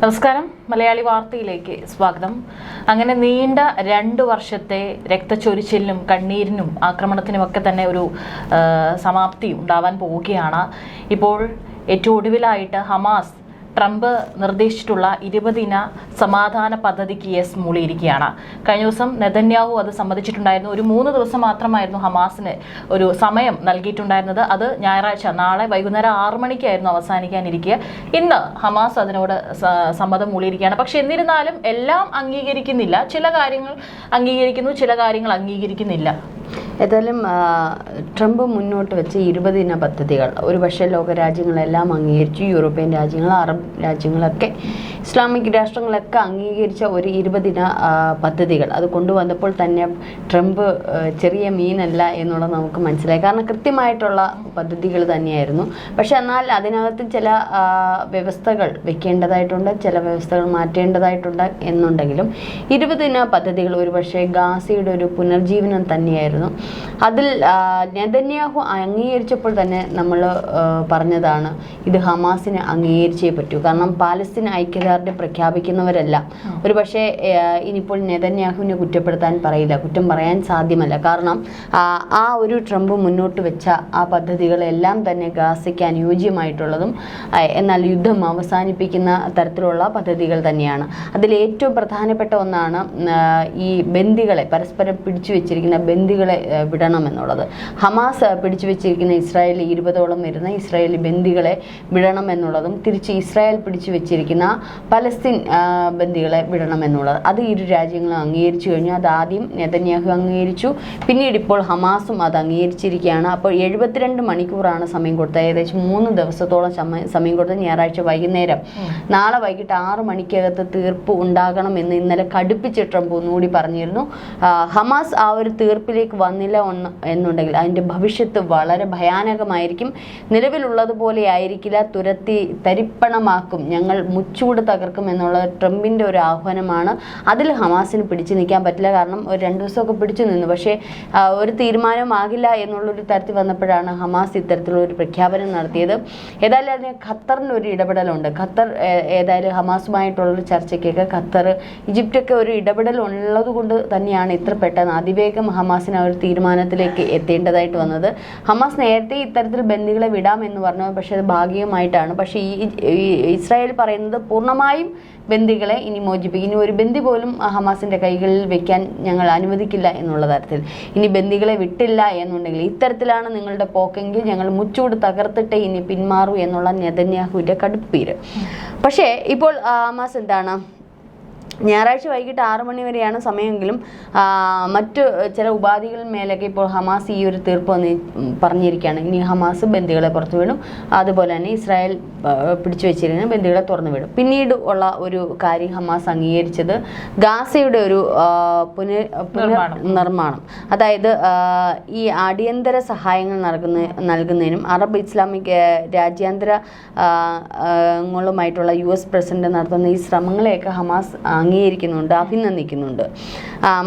നമസ്കാരം, മലയാളി വാർത്തയിലേക്ക് സ്വാഗതം. അങ്ങനെ നീണ്ട 2 വർഷത്തെ രക്തച്ചൊരിച്ചിലിനും കണ്ണീരിനും ആക്രമണത്തിനുമൊക്കെ തന്നെ ഒരു സമാപ്തി ഉണ്ടാവാൻ പോവുകയാണ്. ഇപ്പോൾ ഏറ്റവും ഒടുവിലായിട്ട് ഹമാസ് ട്രംപ് നിർദ്ദേശിച്ചിട്ടുള്ള 20 ദിന സമാധാന പദ്ധതിക്ക് യെസ് മൂളിയിരിക്കുകയാണ്. കഴിഞ്ഞ ദിവസം നെതന്യാഹു അത് സമ്മതിച്ചിട്ടുണ്ടായിരുന്നു. ഒരു 3 ദിവസം മാത്രമായിരുന്നു ഹമാസിന് ഒരു സമയം നൽകിയിട്ടുണ്ടായിരുന്നത്. അത് ഞായറാഴ്ച, നാളെ വൈകുന്നേരം 6 മണിക്കായിരുന്നു അവസാനിക്കാനിരിക്കുക. ഇന്ന് ഹമാസ് അതിനോട് സമ്മതം മൂളിയിരിക്കുകയാണ്. പക്ഷെ എന്നിരുന്നാലും എല്ലാം അംഗീകരിക്കുന്നില്ല. ചില കാര്യങ്ങൾ അംഗീകരിക്കുന്നു, ചില കാര്യങ്ങൾ അംഗീകരിക്കുന്നില്ല. ഏതായാലും ട്രംപ് മുന്നോട്ട് വെച്ച 20 ദിന പദ്ധതികൾ ഒരുപക്ഷെ ലോകരാജ്യങ്ങളെല്ലാം അംഗീകരിച്ചു. യൂറോപ്യൻ രാജ്യങ്ങൾ, അറബ് രാജ്യങ്ങളൊക്കെ, ഇസ്ലാമിക് രാഷ്ട്രങ്ങളൊക്കെ അംഗീകരിച്ച ഒരു 20 ദിന പദ്ധതികൾ അത് കൊണ്ടുവന്നപ്പോൾ തന്നെ ട്രംപ് ചെറിയ മീനല്ല എന്നുള്ളത് നമുക്ക് മനസ്സിലായി. കാരണം കൃത്യമായിട്ടുള്ള പദ്ധതികൾ തന്നെയായിരുന്നു. പക്ഷെ എന്നാൽ അതിനകത്ത് ചില വ്യവസ്ഥകൾ വെക്കേണ്ടതായിട്ടുണ്ട്, ചില വ്യവസ്ഥകൾ മാറ്റേണ്ടതായിട്ടുണ്ട് എന്നുണ്ടെങ്കിലും 20 ദിന പദ്ധതികൾ ഒരുപക്ഷെ ഗാസയുടെ ഒരു പുനർജീവനം തന്നെയായിരുന്നു. അതിൽ നെതന്യാഹു അംഗീകരിച്ചപ്പോൾ തന്നെ നമ്മൾ പറഞ്ഞതാണ്, ഇത് ഹമാസിന് അംഗീകരിച്ചേ പറ്റൂ. കാരണം പാലസ്തീൻ ഐക്യദാർഢ്യം പ്രഖ്യാപിക്കുന്നവരല്ല ഒരുപക്ഷെ ഇനിയിപ്പോൾ നെതന്യാഹുവിനെ കുറ്റപ്പെടുത്താൻ പറയില്ല, കുറ്റം പറയാൻ സാധ്യമല്ല. കാരണം ആ ഒരു ട്രംപ് മുന്നോട്ട് വെച്ച ആ പദ്ധതികളെല്ലാം തന്നെ ഗാസയ്ക്ക് അനുയോജ്യമായിട്ടുള്ളതും എന്നാൽ യുദ്ധം അവസാനിപ്പിക്കുന്ന തരത്തിലുള്ള പദ്ധതികൾ തന്നെയാണ്. അതിൽ ഏറ്റവും പ്രധാനപ്പെട്ട ഒന്നാണ് ഈ ബന്ദികളെ, പരസ്പരം പിടിച്ചു വെച്ചിരിക്കുന്ന ബന്ദികളെ വിടണമെന്നുള്ളത്. ഹമാസ് പിടിച്ചു വെച്ചിരിക്കുന്ന ഇസ്രായേലി 20ഓളം വരുന്ന ഇസ്രായേലി ബന്ദികളെ വിടണമെന്നുള്ളതും തിരിച്ച് ഇസ്രായേൽ പിടിച്ചു വെച്ചിരിക്കുന്ന പലസ്തീൻ ബന്ദികളെ വിടണമെന്നുള്ളത്, അത് ഇരു രാജ്യങ്ങളും അംഗീകരിച്ചു കഴിഞ്ഞു. അത് ആദ്യം നെതന്യാഹു അംഗീകരിച്ചു, പിന്നീട് ഇപ്പോൾ ഹമാസും അത് അംഗീകരിച്ചിരിക്കുകയാണ്. അപ്പോൾ 72 മണിക്കൂറാണ് സമയം കൊടുത്തത്. ഏകദേശം 3 ദിവസത്തോളം സമയം കൊടുത്ത് ഞായറാഴ്ച വൈകുന്നേരം, നാളെ വൈകിട്ട് 6 മണിക്കകത്ത് തീർപ്പ് ഉണ്ടാകണമെന്ന് ഇന്നലെ കടുപ്പിച്ച് ട്രംപ് ഒന്നുകൂടി പറഞ്ഞിരുന്നു. ഹമാസ് ആ ഒരു തീർപ്പിലേക്ക് വന്നില്ല എന്നുണ്ടെങ്കിൽ അതിൻ്റെ ഭവിഷ്യത്ത് വളരെ ഭയാനകമായിരിക്കും. നിലവിലുള്ളതുപോലെ ആയിരിക്കില്ല, തുരത്തി തരിപ്പണമാക്കും, ഞങ്ങൾ മുച്ചൂട് തകർക്കും എന്നുള്ള ട്രംപിൻ്റെ ഒരു ആഹ്വാനമാണ്. അതിൽ ഹമാസിന് പിടിച്ചു നിൽക്കാൻ പറ്റില്ല. കാരണം ഒരു 2 ദിവസമൊക്കെ പിടിച്ചു നിന്നു, പക്ഷേ ഒരു തീരുമാനമാകില്ല എന്നുള്ളൊരു തരത്തിൽ വന്നപ്പോഴാണ് ഹമാസ് ഇത്തരത്തിലുള്ളൊരു പ്രഖ്യാപനം നടത്തിയത്. ഏതായാലും അതിന് ഖത്തറിൻ്റെ ഒരു ഇടപെടലുണ്ട്. ഖത്തർ ഏതായാലും ഹമാസുമായിട്ടുള്ളൊരു ചർച്ചയ്ക്കൊക്കെ ഖത്തർ, ഈജിപ്റ്റൊക്കെ ഒരു ഇടപെടൽ ഉള്ളത് കൊണ്ട് തന്നെയാണ് ഇത്ര പെട്ടെന്ന് അതിവേഗം ഹമാസിന് ഒരു തീരുമാനത്തിലേക്ക് എത്തേണ്ടതായിട്ട് വന്നത്. ഹമാസ് നേരത്തെ ഇത്തരത്തിൽ ബന്ദികളെ വിടാമെന്ന് പറഞ്ഞു, പക്ഷേ അത് ഭാഗികമായിട്ടാണ്. പക്ഷേ ഈ ഇസ്രായേൽ പറയുന്നത് പൂർണ്ണമായും ബന്ദികളെ ഇനി മോചിപ്പിക്കും, ഇനി ഒരു ബന്ദി പോലും ഹമാസിൻ്റെ കൈകളിൽ വെക്കാൻ ഞങ്ങൾ അനുവദിക്കില്ല എന്നുള്ള തരത്തിൽ. ഇനി ബന്ദികളെ വിട്ടില്ല എന്നുണ്ടെങ്കിൽ ഇത്തരത്തിലാണ് നിങ്ങളുടെ പോക്കെങ്കിൽ ഞങ്ങൾ മുച്ചൂട് തകർത്തിട്ടേ ഇനി പിന്മാറൂ എന്നുള്ള നെതന്യാഹുവിൻ്റെ കടുപ്പീര്. പക്ഷേ ഇപ്പോൾ ഹമാസ് എന്താണ്, ഞായറാഴ്ച വൈകിട്ട് 6 മണി വരെയാണ് സമയമെങ്കിലും മറ്റ് ചില ഉപാധികൾ മേലൊക്കെ ഇപ്പോൾ ഹമാസ് ഈ ഒരു തീർപ്പ് പറഞ്ഞിരിക്കുകയാണ്. ഇനി ഹമാസ് ബന്ദികളെ പുറത്തു വിടും, അതുപോലെ തന്നെ ഇസ്രായേൽ പിടിച്ചു വെച്ചിരിക്കുന്ന ബന്ദികളെ തുറന്നു വിടും. പിന്നീട് ഉള്ള ഒരു കാര്യം ഹമാസ് അംഗീകരിച്ചത് ഗാസയുടെ ഒരു പുനർനിർമ്മാണം, അതായത് ഈ അടിയന്തര സഹായങ്ങൾ നൽകുന്നതിനും അറബ് ഇസ്ലാമിക് രാജ്യാന്തരങ്ങളുമായിട്ടുള്ള US പ്രസിഡന്റ് നടത്തുന്ന ഈ ശ്രമങ്ങളെയൊക്കെ ഹമാസ് അംഗീകരിക്കുന്നുണ്ട്, അഭിനന്ദിക്കുന്നുണ്ട്.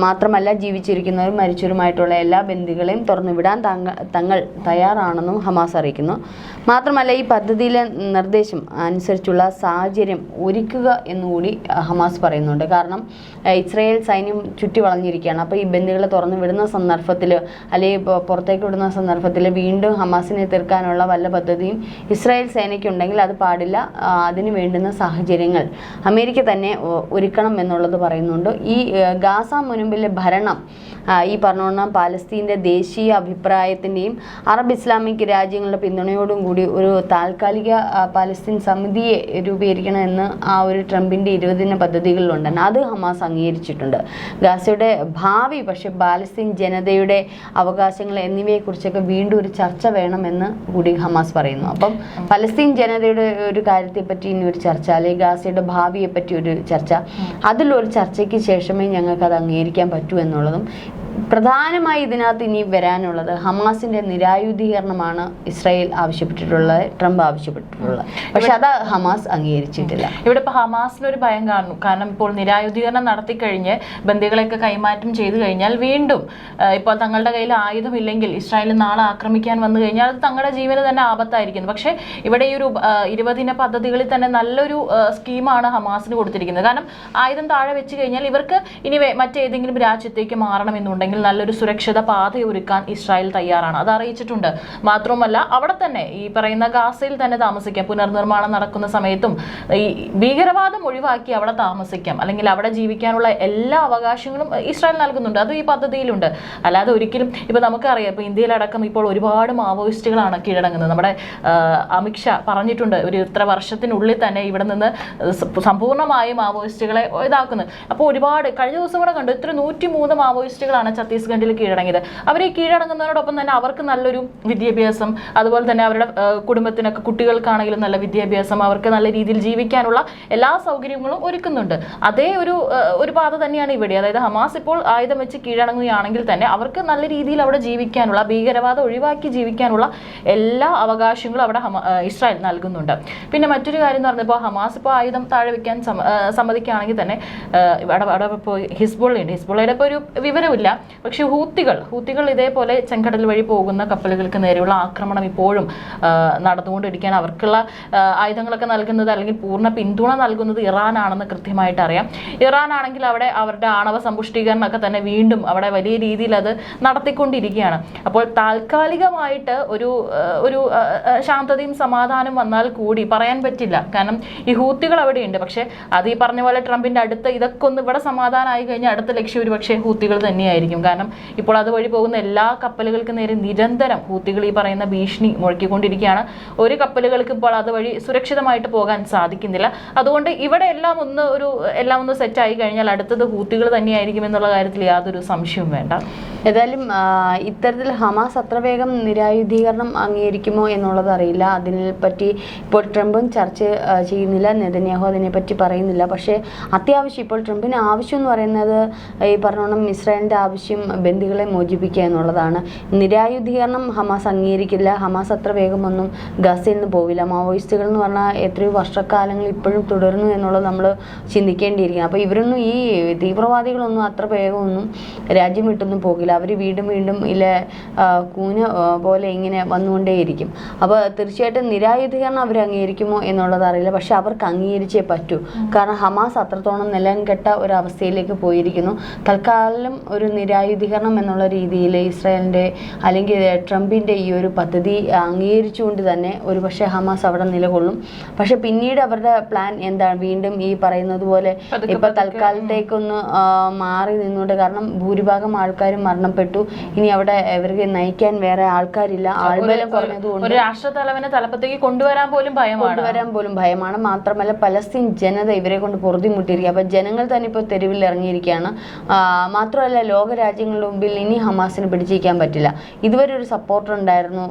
മാത്രമല്ല ജീവിച്ചിരിക്കുന്നവരും മരിച്ചവരുമായിട്ടുള്ള എല്ലാ ബന്ദികളെയും തുറന്നുവിടാൻ തങ്ങൾ തയ്യാറാണെന്നും ഹമാസ് അറിയിക്കുന്നു. മാത്രമല്ല ഈ പദ്ധതിയിലെ നിർദ്ദേശം അനുസരിച്ചുള്ള സാഹചര്യം ഒരുക്കുക എന്നുകൂടി ഹമാസ് പറയുന്നുണ്ട്. കാരണം ഇസ്രായേൽ സൈന്യം ചുറ്റി വളഞ്ഞിരിക്കുകയാണ്. അപ്പോൾ ഈ ബന്ദികളെ തുറന്നു വിടുന്ന സന്ദർഭത്തിൽ, അല്ലെങ്കിൽ പുറത്തേക്ക് വിടുന്ന സന്ദർഭത്തിൽ വീണ്ടും ഹമാസിനെ തീർക്കാനുള്ള വല്ല പദ്ധതിയും ഇസ്രായേൽ സേനയ്ക്കുണ്ടെങ്കിൽ അത് പാടില്ല. അതിന് വേണ്ടുന്ന സാഹചര്യങ്ങൾ അമേരിക്ക തന്നെ ഒരുക്കണം എന്നുള്ളത് പറയുന്നുണ്ട്. ഈ ഗാസ മുൻപിലെ ഭരണം ഈ പറഞ്ഞോണം പാലസ്തീൻ്റെ ദേശീയ അഭിപ്രായത്തിൻ്റെയും അറബ് ഇസ്ലാമിക് രാജ്യങ്ങളുടെ പിന്തുണയോടും കൂടി ഒരു താൽക്കാലിക പാലസ്തീൻ സമിതിയെ രൂപീകരിക്കണമെന്ന് ആ ഒരു ട്രംപിൻ്റെ 20 ദിന പദ്ധതികളിലുണ്ട്. അത് ഹമാസ് അംഗീകരിച്ചിട്ടുണ്ട്. ഗാസയുടെ ഭാവി, പക്ഷേ പാലസ്തീൻ ജനതയുടെ അവകാശങ്ങൾ എന്നിവയെക്കുറിച്ചൊക്കെ വീണ്ടും ഒരു ചർച്ച വേണമെന്ന് കൂടി ഹമാസ് പറയുന്നു. അപ്പം പലസ്തീൻ ജനതയുടെ ഒരു കാര്യത്തെപ്പറ്റി ഇനി ഒരു ചർച്ച, അല്ലെങ്കിൽ ഗാസയുടെ ഭാവിയെപ്പറ്റി ഒരു ചർച്ച, അതിലൊരു ചർച്ചയ്ക്ക് ശേഷമേ ഞങ്ങൾക്ക് അത് അംഗീകരിക്കാൻ പറ്റൂ എന്നുള്ളതും പ്രധാനമായി ഇതിനകത്ത് ഇനി വരാനുള്ളത് ഹമാസിന്റെ നിരായുധീകരണമാണ് ഇസ്രായേൽ ആവശ്യപ്പെട്ടിട്ടുള്ളത്, ട്രംപ് ആവശ്യപ്പെട്ടിട്ടുള്ളത്. പക്ഷെ അത് ഹമാസ് അംഗീകരിച്ചിട്ടില്ല. ഇവിടെ ഇപ്പോൾ ഹമാസിനൊരു ഭയം കാണുന്നു. കാരണം ഇപ്പോൾ നിരായുധീകരണം നടത്തിക്കഴിഞ്ഞ് ബന്ദികളെയൊക്കെ കൈമാറ്റം ചെയ്തു കഴിഞ്ഞാൽ വീണ്ടും ഇപ്പോൾ തങ്ങളുടെ കയ്യിൽ ആയുധമില്ലെങ്കിൽ ഇസ്രായേൽ നാളെ ആക്രമിക്കാൻ വന്നു കഴിഞ്ഞാൽ അത് തങ്ങളുടെ ജീവന് തന്നെ ആപത്തായിരിക്കുന്നു. പക്ഷേ ഇവിടെ ഈ ഒരു 20 ദിന പദ്ധതികളിൽ തന്നെ നല്ലൊരു സ്കീമാണ് ഹമാസിന് കൊടുത്തിരിക്കുന്നത്. കാരണം ആയുധം താഴെ വെച്ച് കഴിഞ്ഞാൽ ഇവർക്ക് ഇനി മറ്റേതെങ്കിലും രാജ്യത്തേക്ക് മാറണമെന്നുണ്ടെങ്കിൽ നല്ലൊരു സുരക്ഷിത പാത ഒരുക്കാൻ ഇസ്രായേൽ തയ്യാറാണ്, അത് അറിയിച്ചിട്ടുണ്ട്. മാത്രമല്ല അവിടെ തന്നെ ഈ പറയുന്ന ഗാസയിൽ തന്നെ താമസിക്കാം, പുനർനിർമ്മാണം നടക്കുന്ന സമയത്തും ഈ ഭീകരവാദം ഒഴിവാക്കി അവിടെ താമസിക്കാം, അല്ലെങ്കിൽ അവിടെ ജീവിക്കാനുള്ള എല്ലാ അവകാശങ്ങളും ഇസ്രായേൽ നൽകുന്നുണ്ട്, അതും ഈ പദ്ധതിയിലുണ്ട്. അല്ലാതെ ഒരിക്കലും ഇപ്പൊ നമുക്കറിയാം, ഇപ്പൊ ഇന്ത്യയിലടക്കം ഇപ്പോൾ ഒരുപാട് മാവോയിസ്റ്റുകളാണ് കീഴടങ്ങുന്നത്. നമ്മുടെ അമിത്ഷാ പറഞ്ഞിട്ടുണ്ട്, ഒരു ഇത്ര വർഷത്തിനുള്ളിൽ തന്നെ ഇവിടെ നിന്ന് സമ്പൂർണ്ണമായി മാവോയിസ്റ്റുകളെ ഇതാക്കുന്നത്. അപ്പോൾ ഒരുപാട് കഴിഞ്ഞ ദിവസം കൂടെ കണ്ടു, ഇത്ര 103 മാവോയിസ്റ്റുകളാണ് ഛത്തീസ്ഗഡിൽ കീഴടങ്ങിയത്. അവരെ കീഴടങ്ങുന്നതിനോടൊപ്പം തന്നെ അവർക്ക് നല്ലൊരു വിദ്യാഭ്യാസം, അതുപോലെ തന്നെ അവരുടെ കുടുംബത്തിനൊക്കെ കുട്ടികൾക്കാണെങ്കിലും നല്ല വിദ്യാഭ്യാസം, അവർക്ക് നല്ല രീതിയിൽ ജീവിക്കാനുള്ള എല്ലാ സൗകര്യങ്ങളും ഒരുക്കുന്നുണ്ട്. അതേ ഒരു പാത തന്നെയാണ് ഇവിടെ. അതായത് ഹമാസ് ഇപ്പോൾ ആയുധം വെച്ച് കീഴടങ്ങുകയാണെങ്കിൽ തന്നെ അവർക്ക് നല്ല രീതിയിൽ അവിടെ ജീവിക്കാനുള്ള, ഭീകരവാദം ഒഴിവാക്കി ജീവിക്കാനുള്ള എല്ലാ അവകാശങ്ങളും അവിടെ ഇസ്രായേൽ നൽകുന്നുണ്ട്. പിന്നെ മറ്റൊരു കാര്യം എന്ന് പറഞ്ഞപ്പോൾ ഹമാസ് ഇപ്പോൾ ആയുധം താഴെ വെക്കാൻ സമ്മതിക്കുകയാണെങ്കിൽ തന്നെ അവിടെ ഇപ്പോൾ ഹിസ്ബുള്ളയുടെ ഇപ്പോൾ ഒരു വിവരമില്ല. പക്ഷെ ഹൂത്തികൾ ഇതേപോലെ ചെങ്കടൽ വഴി പോകുന്ന കപ്പലുകൾക്ക് നേരെയുള്ള ആക്രമണം ഇപ്പോഴും നടന്നുകൊണ്ടിരിക്കുകയാണ്. അവർക്കുള്ള ആയുധങ്ങളൊക്കെ നൽകുന്നത് അല്ലെങ്കിൽ പൂർണ്ണ പിന്തുണ നൽകുന്നത് ഇറാനാണെന്ന് കൃത്യമായിട്ട് അറിയാം. ഇറാൻ ആണെങ്കിൽ അവിടെ അവരുടെ ആണവ സമ്പുഷ്ടീകരണമൊക്കെ തന്നെ വീണ്ടും അവിടെ വലിയ രീതിയിൽ അത് നടത്തിക്കൊണ്ടിരിക്കുകയാണ്. അപ്പോൾ താൽക്കാലികമായിട്ട് ഒരു ശാന്തതയും സമാധാനം വന്നാൽ കൂടി പറയാൻ പറ്റില്ല. കാരണം ഈ ഹൂത്തികൾ അവിടെയുണ്ട്. പക്ഷെ അത് ഈ പറഞ്ഞ പോലെ ട്രംപിന്റെ അടുത്ത് ഇതൊക്കെ ഒന്ന് ഇവിടെ സമാധാനമായി കഴിഞ്ഞാൽ അടുത്ത ലക്ഷ്യം ഒരു പക്ഷേ ഹൂത്തികൾ തന്നെയായിരിക്കും. കാരണം ഇപ്പോൾ അതുവഴി പോകുന്ന എല്ലാ കപ്പലുകൾക്ക് നേരെ നിരന്തരം ഹൂത്തികൾ ഈ പറയുന്ന ഭീഷണി മുഴക്കിക്കൊണ്ടിരിക്കുകയാണ്. ഒരു കപ്പലുകൾക്ക് ഇപ്പോൾ അതുവഴി സുരക്ഷിതമായിട്ട് പോകാൻ സാധിക്കുന്നില്ല. അതുകൊണ്ട് ഇവിടെ എല്ലാം ഒന്ന് സെറ്റായി കഴിഞ്ഞാൽ അടുത്തത് ഹൂത്തികൾ തന്നെയായിരിക്കും എന്നുള്ള കാര്യത്തിൽ യാതൊരു സംശയവും വേണ്ട. ഏതായാലും ഇത്തരത്തിൽ ഹമാസ് അത്ര വേഗം നിരായുധീകരണം അംഗീകരിക്കുമോ എന്നുള്ളത് അറിയില്ല. അതിനെപ്പറ്റി ഇപ്പോൾ ട്രംപും ചർച്ച ചെയ്യുന്നില്ല, നെതന്യാഹു അതിനെപ്പറ്റി പറയുന്നില്ല. പക്ഷേ അത്യാവശ്യം ഇപ്പോൾ ട്രംപിന് ആവശ്യം എന്ന് പറയുന്നത് ഈ പറഞ്ഞോണം ഇസ്രായേലിൻ്റെ ആവശ്യം ബന്ദികളെ മോചിപ്പിക്കുക എന്നുള്ളതാണ്. നിരായുധീകരണം ഹമാസ് അംഗീകരിക്കില്ല. ഹമാസ് അത്ര വേഗമൊന്നും ഗസയിൽ നിന്ന് പോവില്ല. മാവോയിസ്റ്റുകൾ എന്ന് പറഞ്ഞാൽ എത്രയോ വർഷക്കാലങ്ങൾ ഇപ്പോഴും തുടരുന്നു എന്നുള്ളത് നമ്മൾ ചിന്തിക്കേണ്ടിയിരിക്കും. അപ്പോൾ ഇവരൊന്നും ഈ തീവ്രവാദികളൊന്നും അത്ര വേഗമൊന്നും രാജ്യം വിട്ടൊന്നും പോകില്ല. അവർ വീണ്ടും കൂന പോലെ ഇങ്ങനെ വന്നുകൊണ്ടേയിരിക്കും. അപ്പോൾ തീർച്ചയായിട്ടും നിരായുധീകരണം അവർ അംഗീകരിക്കുമോ എന്നുള്ളത് അറിയില്ല. പക്ഷെ അവർക്ക് അംഗീകരിച്ചേ പറ്റൂ. കാരണം ഹമാസ് അത്രത്തോളം നിലം കെട്ട ഒരവസ്ഥയിലേക്ക് പോയിരിക്കുന്നു. തൽക്കാലം ഒരു നിരായുധീകരണം എന്നുള്ള രീതിയിൽ ഇസ്രായേലിൻ്റെ അല്ലെങ്കിൽ ട്രംപിൻ്റെ ഈ ഒരു പദ്ധതി അംഗീകരിച്ചുകൊണ്ട് തന്നെ ഒരു പക്ഷേ ഹമാസ് അവിടെ നിലകൊള്ളും. പക്ഷെ പിന്നീട് അവരുടെ പ്ലാൻ എന്താണ്? വീണ്ടും ഈ പറയുന്നത് പോലെ ഇപ്പൊ തൽക്കാലത്തേക്കൊന്ന് മാറി നിന്നുകൊണ്ട്, കാരണം ഭൂരിഭാഗം ആൾക്കാരും മരണപ്പെട്ടു. ഇനി അവിടെ ഇവർക്ക് നയിക്കാൻ വേറെ ആൾക്കാരില്ല. ആൾബലം കുറഞ്ഞതുകൊണ്ട് രാഷ്ട്രതലവനെ തലപ്പത്തേക്ക് കൊണ്ടുവരാൻ പോലും ഭയമാണ്. മാത്രമല്ല പലസ്തീൻ ജനത ഇവരെ കൊണ്ട് പൊറുതിമുട്ടിയിരിക്കുക. അപ്പൊ ജനങ്ങൾ തന്നെ ഇപ്പോൾ തെരുവിൽ ഇറങ്ങിയിരിക്കുകയാണ്. മാത്രമല്ല ലോകരാജ്യങ്ങളുടെ മുമ്പിൽ ഇനി ഹമാസിന് പിടിച്ചിരിക്കാൻ പറ്റില്ല. ഇതുവരെ ഒരു സപ്പോർട്ടർ ഉണ്ടായിരുന്നു,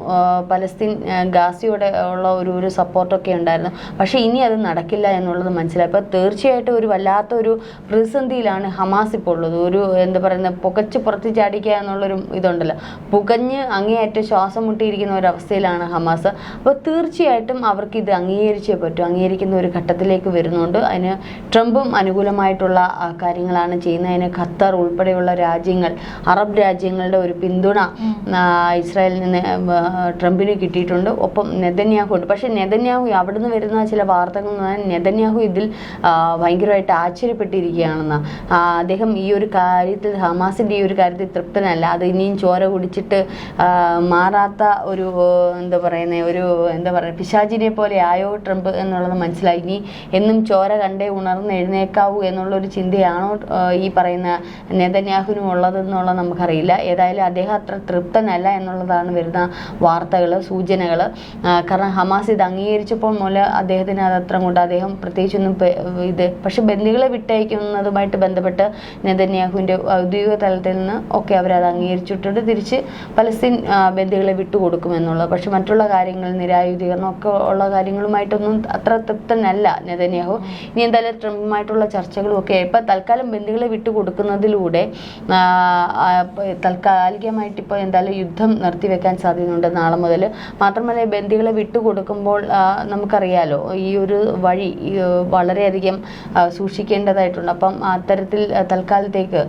പലസ്തീൻ ഗാസയോടെ ഉള്ള ഒരു സപ്പോർട്ടൊക്കെ ഉണ്ടായിരുന്നു. പക്ഷേ ഇനി അത് നടക്കില്ല എന്നുള്ളത് മനസ്സിലായി. അപ്പോൾ തീർച്ചയായിട്ടും ഒരു വല്ലാത്തൊരു പ്രതിസന്ധിയിലാണ് ഹമാസ് ഇപ്പോൾ ഉള്ളത്. ഒരു എന്താ പറയുന്നത്, പുകച്ച് പുറത്ത് ചാടിക്കുക എന്നുള്ളൊരു ഇതുണ്ടല്ലോ, പുകഞ്ഞ് അങ്ങേയറ്റം ശ്വാസം മുട്ടിയിരിക്കുന്ന ഒരവസ്ഥയിലാണ് ഹമാസ്. അപ്പോൾ തീർച്ചയായിട്ടും അവർക്ക് ഇത് അംഗീകരിച്ചേ പറ്റൂ. അംഗീകരിക്കുന്ന ഒരു ഘട്ടത്തിലേക്ക് വരുന്നുണ്ട്. അതിന് ട്രംപും അനുകൂലമായിട്ടുള്ള കാര്യങ്ങളാണ് ചെയ്യുന്നത്. അതിന് ഖത്തർ ഉൾപ്പെടെയുള്ള രാജ്യങ്ങൾ, അറബ് രാജ്യങ്ങളുടെ ഒരു പിന്തുണ ഇസ്രായേലിൽ നിന്ന് ട്രംപിന് കിട്ടിയിട്ടുണ്ട്. ഒപ്പം നെതന്യാഹു ഉണ്ട്. പക്ഷേ നെതന്യാഹു അവിടുന്ന് വരുന്ന ചില വാർത്തകൾ എന്ന് പറഞ്ഞാൽ നെതന്യാഹു ഇതിൽ ഭയങ്കരമായിട്ട് ആശ്ചര്യപ്പെട്ടിരിക്കുകയാണെന്ന്. അദ്ദേഹം ഈ ഒരു കാര്യത്തിൽ, ഹമാസിൻ്റെ ഈ ഒരു കാര്യത്തിൽ തൃപ്തനല്ല. അത് ഇനിയും ചോര കുടിച്ചിട്ട് മാറാത്ത ഒരു പിശാചിനെ പോലെ ആയോ ട്രംപ് എന്നുള്ളത് മനസ്സിലായി. ഇനി എന്നും ചോര കണ്ടേ ഉണർന്ന് എഴുന്നേക്കാവൂ എന്നുള്ളൊരു ചിന്തയാണോ ഈ പറയുന്ന നെതന്യാഹുവിനും ഉള്ളതെന്നുള്ളത് നമുക്കറിയില്ല. ഏതായാലും അദ്ദേഹം അത്ര തൃപ്തനല്ല എന്നുള്ളതാണ് വരുന്ന വാർത്തകൾ, സൂചനകൾ. കാരണം ഹമാസ് ഇത് അംഗീകരിച്ചപ്പോൾ മുതൽ അദ്ദേഹത്തിന് അതത്ര കൊണ്ട് അദ്ദേഹം പ്രത്യേകിച്ചൊന്നും പക്ഷെ ബന്ദികളെ വിട്ടയക്കുന്നതുമായിട്ട് ബന്ധപ്പെട്ട് നെതന്യാഹുവിൻ്റെ ഔദ്യോഗിക തലത്തിൽ നിന്ന് ഒക്കെ ഒക്കെ അവരത് അംഗീകരിച്ചിട്ടുണ്ട്, തിരിച്ച് പലസ്തീൻ ബന്ദികളെ വിട്ടുകൊടുക്കുമെന്നുള്ളത്. പക്ഷെ മറ്റുള്ള കാര്യങ്ങൾ, നിരായുധീകരണം ഒക്കെ ഉള്ള കാര്യങ്ങളുമായിട്ടൊന്നും അത്ര തൃപ്തനല്ല നെതന്യാഹു. ഇനി എന്തായാലും ട്രംപുമായിട്ടുള്ള ചർച്ചകളും ഒക്കെ ഇപ്പം തൽക്കാലം ബന്ദികളെ വിട്ടുകൊടുക്കുന്നതിലൂടെ താൽക്കാലികമായിട്ട് ഇപ്പോൾ എന്തായാലും യുദ്ധം നിർത്തിവെക്കാൻ സാധ്യതയുണ്ട് നാളെ മുതൽ. മാത്രമല്ല ബന്ദികളെ വിട്ടുകൊടുക്കുമ്പോൾ നമുക്കറിയാലോ ഈ ഒരു വഴി വളരെയധികം സൂക്ഷിക്കേണ്ടതായിട്ടുണ്ട്. അപ്പം അത്തരത്തിൽ തൽക്കാലത്തേക്ക്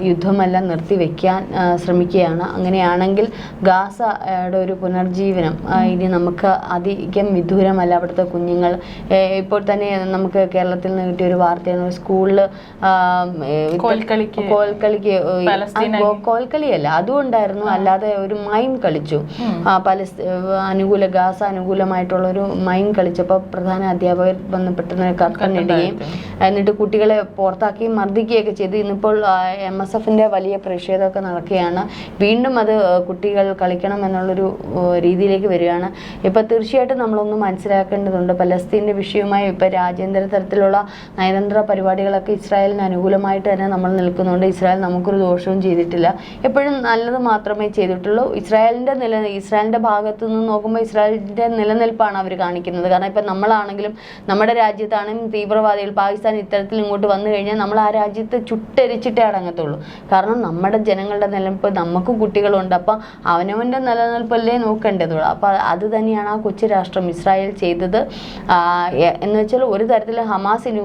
യുദ്ധമെല്ലാം നിർത്തിവെക്കാൻ ശ്രമിക്കുകയാണ്. അങ്ങനെയാണെങ്കിൽ ഗാസയുടെ ഒരു പുനർജീവനം ഇനി നമുക്ക് അധികം വിദൂരമല്ല. അവിടുത്തെ കുഞ്ഞുങ്ങൾ ഇപ്പോൾ തന്നെ നമുക്ക് കേരളത്തിൽ നിന്ന് കിട്ടിയ ഒരു വാർത്തയാണ്, സ്കൂളിൽ കോൽക്കളിയല്ല അതുകൊണ്ടായിരുന്നു, അല്ലാതെ ഒരു മൈം കളിച്ചു, ഗാസ അനുകൂലമായിട്ടുള്ള ഒരു മൈം കളിച്ചപ്പോൾ പ്രധാന അധ്യാപകർ വന്ന് പെട്ടെന്ന് കർക്കനിടുകയും എന്നിട്ട് കുട്ടികളെ പുറത്താക്കുകയും മർദ്ദിക്കുകയൊക്കെ ചെയ്തു. ഇന്നിപ്പോൾ MSFന്റെ വലിയ പ്രതിഷേധമൊക്കെ നടക്കുകയാണ്. വീണ്ടും അത് കുട്ടികൾ കളിക്കണം എന്നുള്ളൊരു രീതിയിലേക്ക് വരികയാണ്. ഇപ്പം തീർച്ചയായിട്ടും നമ്മളൊന്ന് മനസ്സിലാക്കേണ്ടതുണ്ട്, പലസ്തീൻ്റെ വിഷയവുമായി ഇപ്പം രാജ്യാന്തര തരത്തിലുള്ള നയതന്ത്ര പരിപാടികളൊക്കെ ഇസ്രായേലിന് അനുകൂലമായിട്ട് തന്നെ നമ്മൾ നിൽക്കുന്നുണ്ട്. ഇസ്രായേൽ നമുക്കൊരു ദോഷവും ചെയ്തിട്ടില്ല, എപ്പോഴും നല്ലത് മാത്രമേ ചെയ്തിട്ടുള്ളൂ. ഇസ്രായേലിൻ്റെ ഭാഗത്തു നിന്ന് നോക്കുമ്പോൾ ഇസ്രായേലിൻ്റെ നിലനിൽപ്പാണ് അവർ കാണിക്കുന്നത്. കാരണം ഇപ്പം നമ്മളാണെങ്കിലും നമ്മുടെ രാജ്യത്താണെങ്കിലും തീവ്രവാദികൾ പാകിസ്ഥാൻ ഇത്തരത്തിൽ ഇങ്ങോട്ട് വന്നു കഴിഞ്ഞാൽ നമ്മൾ ആ രാജ്യത്ത് ചുട്ടരിച്ചിട്ടേ അടങ്ങത്തുള്ളൂ. കാരണം നമ്മുടെ ജനങ്ങളുടെ നിലനിൽപ്പ്, നമുക്ക് കുട്ടികളുണ്ട്, അപ്പം അവനവൻ്റെ നിലനിൽപ്പല്ലേ നോക്കേണ്ടതുള്ളൂ. അപ്പം അത് തന്നെയാണ് ആ കൊച്ചു രാഷ്ട്രം ഇസ്രായേൽ ചെയ്തത്. എന്ന് വെച്ചാൽ ഒരു തരത്തിൽ ഹമാസിന്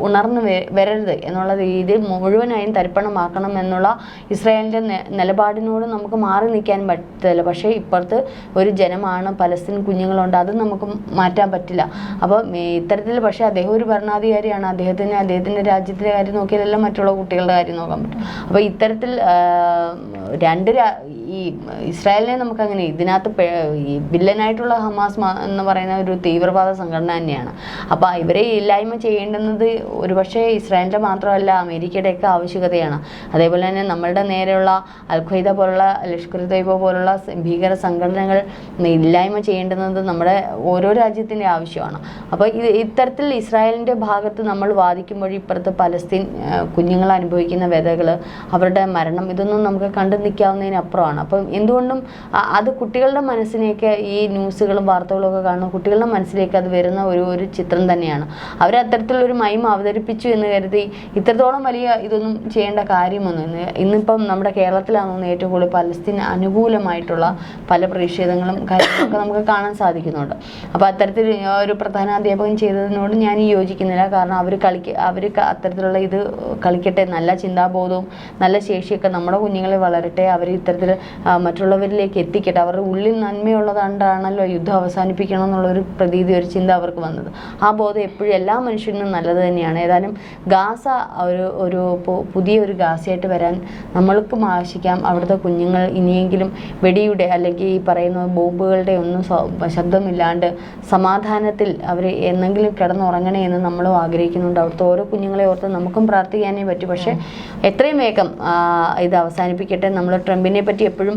ഉണർന്നു വരരുത് എന്നുള്ള രീതിയിൽ മുഴുവനായും തരിപ്പണമാക്കണം എന്നുള്ള ഇസ്രായേലിൻ്റെ നിലപാടിനോട് നമുക്ക് മാറി നിൽക്കാൻ പറ്റില്ല. പക്ഷേ ഇപ്പുറത്ത് ഒരു ജനമാണ്, പലസ്തീൻ കുഞ്ഞുങ്ങളുണ്ട്, അത് നമുക്ക് മാറ്റാൻ പറ്റില്ല. അപ്പം ഇത്തരത്തിൽ പക്ഷേ അദ്ദേഹം ഒരു ഭരണാധികാരിയാണ്, അദ്ദേഹത്തിൻ്റെ രാജ്യത്തിൻ്റെ കാര്യം നോക്കിയാലെല്ലാം മറ്റുള്ള കുട്ടികളുടെ കാര്യം നോക്കാൻ പറ്റും. അപ്പോൾ ഇത്തരത്തിൽ ഈ ഇസ്രായേലിനെ നമുക്കങ്ങനെ ഇതിനകത്ത് ഈ വില്ലനായിട്ടുള്ള ഹമാസ് എന്ന് പറയുന്ന ഒരു തീവ്രവാദ സംഘടന തന്നെയാണ്. അപ്പോൾ ഇവരെ ഇല്ലായ്മ ചെയ്യേണ്ടുന്നത് ഒരുപക്ഷെ ഇസ്രായേലിൻ്റെ മാത്രമല്ല അമേരിക്കയുടെയൊക്കെ ആവശ്യകതയാണ്. അതേപോലെ തന്നെ നമ്മളുടെ നേരെയുള്ള അൽ-ഖ്വയ്ദ പോലുള്ള, ലഷ്കർ തൊയ്ബ പോലുള്ള ഭീകര സംഘടനകൾ ഇല്ലായ്മ ചെയ്യേണ്ടുന്നത് നമ്മുടെ ഓരോ രാജ്യത്തിൻ്റെ ആവശ്യമാണ്. അപ്പോൾ ഇത്തരത്തിൽ ഇസ്രായേലിൻ്റെ ഭാഗത്ത് നമ്മൾ വാദിക്കുമ്പോൾ ഇപ്പുറത്ത് പലസ്തീൻ കുഞ്ഞുങ്ങൾ അനുഭവിക്കുന്ന വ്യതകൾ, അവരുടെ മരണം, ഇതൊന്നും നമുക്ക് കണ്ടു നിൽക്കാവുന്നതിനപ്പുറമാണ്. അപ്പം എന്തുകൊണ്ടും അത് കുട്ടികളുടെ മനസ്സിലേക്ക് ഈ ന്യൂസുകളും വാർത്തകളും ഒക്കെ കാണുന്ന കുട്ടികളുടെ മനസ്സിലേക്ക് അത് വരുന്ന ഒരു ചിത്രം തന്നെയാണ്. അവർ അത്തരത്തിലൊരു മൈം അവതരിപ്പിച്ചു എന്ന് കരുതി ഇത്രത്തോളം വലിയ ഇതൊന്നും ചെയ്യേണ്ട കാര്യമൊന്നും. ഇന്നിപ്പം നമ്മുടെ കേരളത്തിലാണെന്ന് ഏറ്റവും കൂടുതൽ പലസ്തീൻ അനുകൂലമായിട്ടുള്ള പല പ്രതിഷേധങ്ങളും കാര്യങ്ങളൊക്കെ നമുക്ക് കാണാൻ സാധിക്കുന്നുണ്ട്. അപ്പോൾ അത്തരത്തിൽ ഒരു പ്രധാന അധ്യാപകൻ ചെയ്തതിനോട് ഞാൻ യോജിക്കുന്നില്ല. കാരണം അവർ അത്തരത്തിലുള്ള ഇത് കളിക്കട്ടെ, നല്ല ചിന്താബോധവും നല്ല ശേഷിയൊക്കെ നമ്മുടെ കുഞ്ഞുങ്ങളെ വളരട്ടെ, അവർ ഇത്തരത്തിൽ മറ്റുള്ളവരിലേക്ക് എത്തിക്കട്ടെ. അവരുടെ ഉള്ളിൽ നന്മയുള്ളതുകൊണ്ടാണല്ലോ യുദ്ധം അവസാനിപ്പിക്കണം എന്നുള്ളൊരു പ്രതീതി, ഒരു ചിന്ത അവർക്ക് വന്നത്. ആ ബോധം എപ്പോഴും എല്ലാ മനുഷ്യനും നല്ലത് തന്നെയാണ്. ഏതായാലും ഗാസ ഒരു പുതിയൊരു ഗാസയായിട്ട് വരാൻ നമ്മൾക്കും ആശിക്കാം. അവിടുത്തെ കുഞ്ഞുങ്ങൾ ഇനിയെങ്കിലും വെടിയുടെ അല്ലെങ്കിൽ ഈ പറയുന്ന ബോംബുകളുടെ ഒന്നും ശബ്ദമില്ലാണ്ട് സമാധാനത്തിൽ അവർ എന്നെങ്കിലും കിടന്നുറങ്ങണേ എന്ന് നമ്മളും ആഗ്രഹിക്കുന്നുണ്ട്. അവിടുത്തെ ഓരോ കുഞ്ഞുങ്ങളെ ഓർത്ത് നമുക്കും പ്രാർത്ഥിക്കാനേ പറ്റും. പക്ഷേ എത്രയും വേഗം ഇത് അവസാനിപ്പിക്കട്ടെ. നമ്മൾ ട്രംപിനെ പറ്റി എപ്പോഴും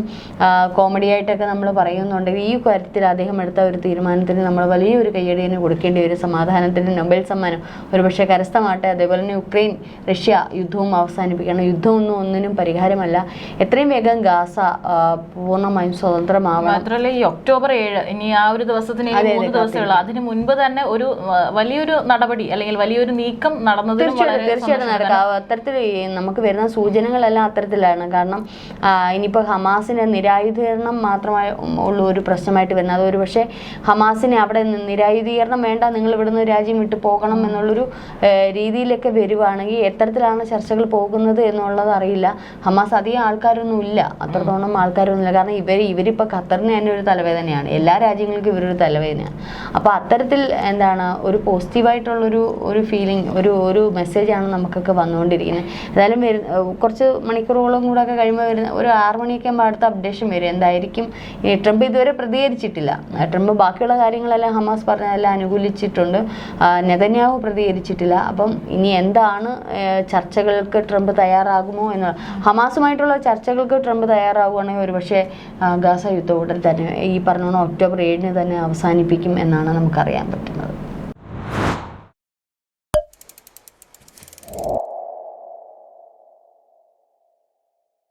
കോമഡിയായിട്ടൊക്കെ നമ്മൾ പറയുന്നുണ്ട്. ഈ കാര്യത്തിൽ അദ്ദേഹം എടുത്ത ഒരു തീരുമാനത്തിന് നമ്മൾ വലിയൊരു കയ്യടി തന്നെ കൊടുക്കേണ്ടി വരും. സമാധാനത്തിന് നൊബേൽ സമ്മാനം ഒരുപക്ഷെ കരസ്ഥമാട്ടെ. അതേപോലെ തന്നെ യുക്രൈൻ റഷ്യ യുദ്ധവും അവസാനിപ്പിക്കണം. യുദ്ധമൊന്നും ഒന്നിനും പരിഹാരമല്ല. എത്രയും വേഗം ഗാസ പൂർണ്ണമായും സ്വതന്ത്രമാവണം. മാത്രമല്ല ഈ ഒക്ടോബർ 7 ഇനി ആ ഒരു ദിവസത്തിന് 3 ദിവസമുള്ള അതിന് മുൻപ് തന്നെ ഒരു വലിയൊരു നടപടി അല്ലെങ്കിൽ വലിയൊരു നീക്കം നടന്നതിന് തീർച്ചയായിട്ടും നടക്കാം. അത്തരത്തിൽ നമുക്ക് വരുന്ന സൂചനകളെല്ലാം അത്തരത്തിലാണ്. കാരണം ഇനിയിപ്പോൾ ഹമാസിന് നിരായുധീകരണം മാത്രമായി ഉള്ള ഒരു പ്രശ്നമായിട്ട് വരുന്നത്. അതൊരു പക്ഷേ ഹമാസിനെ അവിടെ നിരായുധീകരണം വേണ്ട, നിങ്ങൾ ഇവിടുന്ന് രാജ്യം വിട്ടു പോകണം എന്നുള്ളൊരു രീതിയിലൊക്കെ വരുവാണെങ്കിൽ എത്തരത്തിലാണ് ചർച്ചകൾ പോകുന്നത് എന്നുള്ളത് അറിയില്ല. ഹമാസ് അധികം ആൾക്കാരൊന്നും ഇല്ല, അത്രത്തോളം ആൾക്കാരൊന്നുമില്ല. കാരണം ഇവരിപ്പോൾ ഖത്തറിന് തന്നെ ഒരു തലവേദനയാണ്, എല്ലാ രാജ്യങ്ങൾക്കും ഇവരൊരു തലവേദനയാണ്. അപ്പോൾ അത്തരത്തിൽ ഒരു പോസിറ്റീവായിട്ടുള്ളൊരു ഫീലിംഗ്, ഒരു മെസ്സേജാണ് നമുക്കൊക്കെ വന്നുകൊണ്ടിരിക്കുന്നത്. ഏതായാലും കുറച്ച് മണിക്കൂറുകളും കൂടെ ഒക്കെ കഴിയുമ്പോൾ ഒരു 6 മണിയൊക്കെ ആകുമ്പോൾ അടുത്ത അപ്ഡേഷൻ വരും. എന്തായിരിക്കും ട്രംപ് ഇതുവരെ പ്രതികരിച്ചിട്ടില്ല. ട്രംപ് ബാക്കിയുള്ള കാര്യങ്ങളെല്ലാം ഹമാസ് പറഞ്ഞതെല്ലാം അനുകൂലിച്ചിട്ടുണ്ട്, നെതന്യാഹു പ്രതികരിച്ചിട്ടില്ല. അപ്പം ഇനി എന്താണ് ചർച്ചകൾക്ക് ട്രംപ് തയ്യാറാകുമോ എന്ന്, ഹമാസുമായിട്ടുള്ള ചർച്ചകൾക്ക് ട്രംപ് തയ്യാറാകുകയാണെങ്കിൽ ഒരുപക്ഷെ ഗാസ യുദ്ധം ഉടൻ തന്നെ ഈ പറഞ്ഞ ഒക്ടോബർ 7 തന്നെ അവസാനിപ്പിക്കും എന്നാണ് നമുക്കറിയാൻ പറ്റുന്നത്.